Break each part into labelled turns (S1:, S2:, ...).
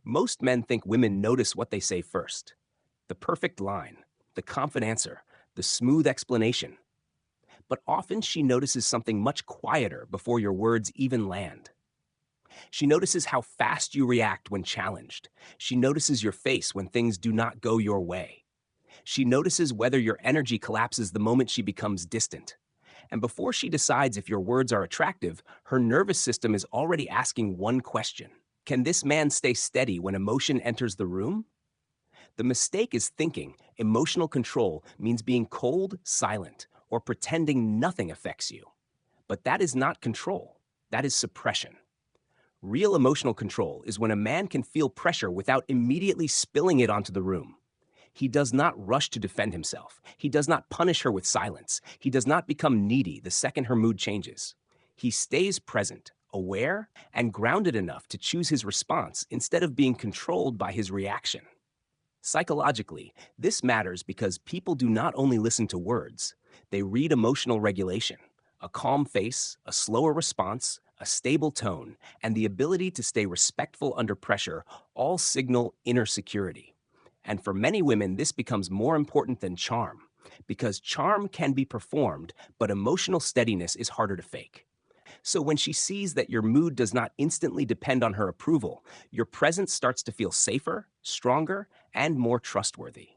S1: Most men think women notice what they say first: the perfect line, the confident answer, the smooth explanation. But often she notices something much quieter before your words even land. She notices how fast you react when challenged. She notices your face when things do not go your way. She notices whether your energy collapses the moment she becomes distant. And before she decides if your words are attractive, her nervous system is already asking one question: can this man stay steady when emotion enters the room? The mistake is thinking emotional control means being cold, silent, or pretending nothing affects you. But that is not control, that is suppression. Real emotional control is when a man can feel pressure without immediately spilling it onto the room. He does not rush to defend himself. He does not punish her with silence. He does not become needy the second her mood changes. He stays present, aware, and grounded enough to choose his response instead of being controlled by his reaction. Psychologically, this matters because people do not only listen to words, they read emotional regulation. A calm face, a slower response, a stable tone, and the ability to stay respectful under pressure all signal inner security. And for many women, this becomes more important than charm, because charm can be performed, but emotional steadiness is harder to fake. So when she sees that your mood does not instantly depend on her approval, your presence starts to feel safer, stronger, and more trustworthy.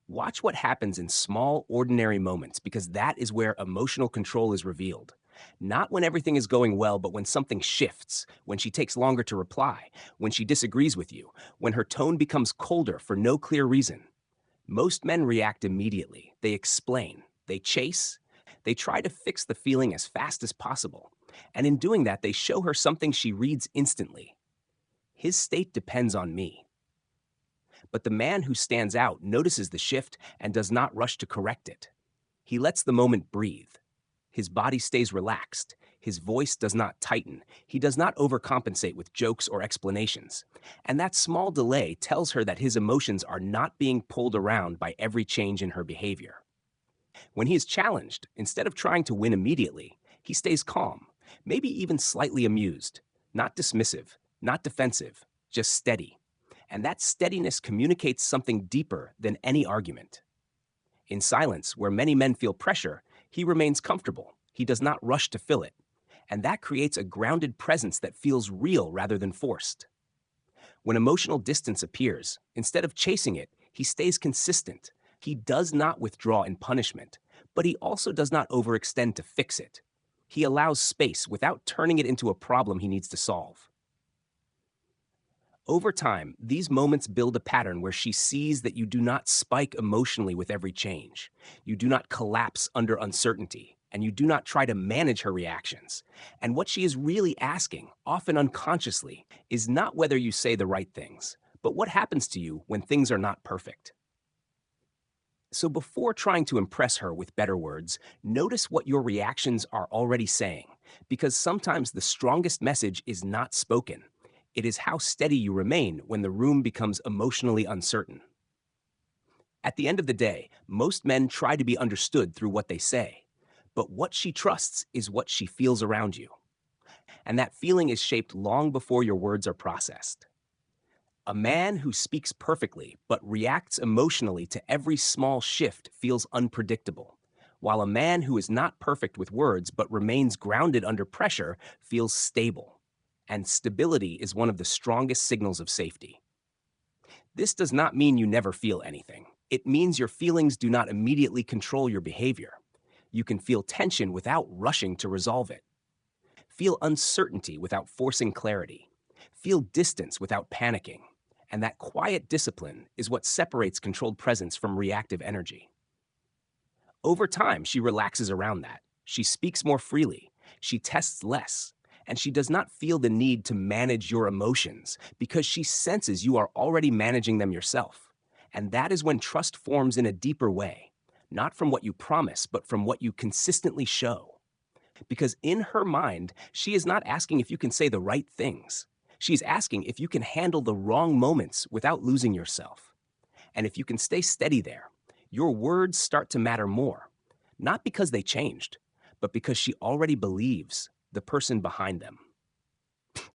S1: Watch what happens in small, ordinary moments, because that is where emotional control is revealed. Not when everything is going well, but when something shifts, when she takes longer to reply, when she disagrees with you, when her tone becomes colder for no clear reason. Most men react immediately. They explain, they chase, they try to fix the feeling as fast as possible. And in doing that, they show her something she reads instantly: his state depends on me. But the man who stands out notices the shift and does not rush to correct it. He lets the moment breathe. His body stays relaxed. His voice does not tighten. He does not overcompensate with jokes or explanations. And that small delay tells her that his emotions are not being pulled around by every change in her behavior. When he is challenged, instead of trying to win immediately, he stays calm, maybe even slightly amused, not dismissive, not defensive, just steady. And that steadiness communicates something deeper than any argument. In silence, where many men feel pressure, he remains comfortable. He does not rush to fill it. And that creates a grounded presence that feels real rather than forced. When emotional distance appears, instead of chasing it, he stays consistent. He does not withdraw in punishment, but he also does not overextend to fix it. He allows space without turning it into a problem he needs to solve. Over time, these moments build a pattern where she sees that you do not spike emotionally with every change. You do not collapse under uncertainty, and you do not try to manage her reactions. And what she is really asking, often unconsciously, is not whether you say the right things, but what happens to you when things are not perfect. So before trying to impress her with better words, notice what your reactions are already saying, because sometimes the strongest message is not spoken. It is how steady you remain when the room becomes emotionally uncertain. At the end of the day, most men try to be understood through what they say, but what she trusts is what she feels around you. And that feeling is shaped long before your words are processed. A man who speaks perfectly but reacts emotionally to every small shift feels unpredictable, while a man who is not perfect with words but remains grounded under pressure feels stable. And stability is one of the strongest signals of safety. This does not mean you never feel anything. It means your feelings do not immediately control your behavior. You can feel tension without rushing to resolve it. Feel uncertainty without forcing clarity. Feel distance without panicking. And that quiet discipline is what separates controlled presence from reactive energy. Over time, she relaxes around that. She speaks more freely. She tests less. And she does not feel the need to manage your emotions because she senses you are already managing them yourself. And that is when trust forms in a deeper way, not from what you promise, but from what you consistently show. Because in her mind, she is not asking if you can say the right things. She's asking if you can handle the wrong moments without losing yourself. And if you can stay steady there, your words start to matter more, not because they changed, but because she already believes the person behind them.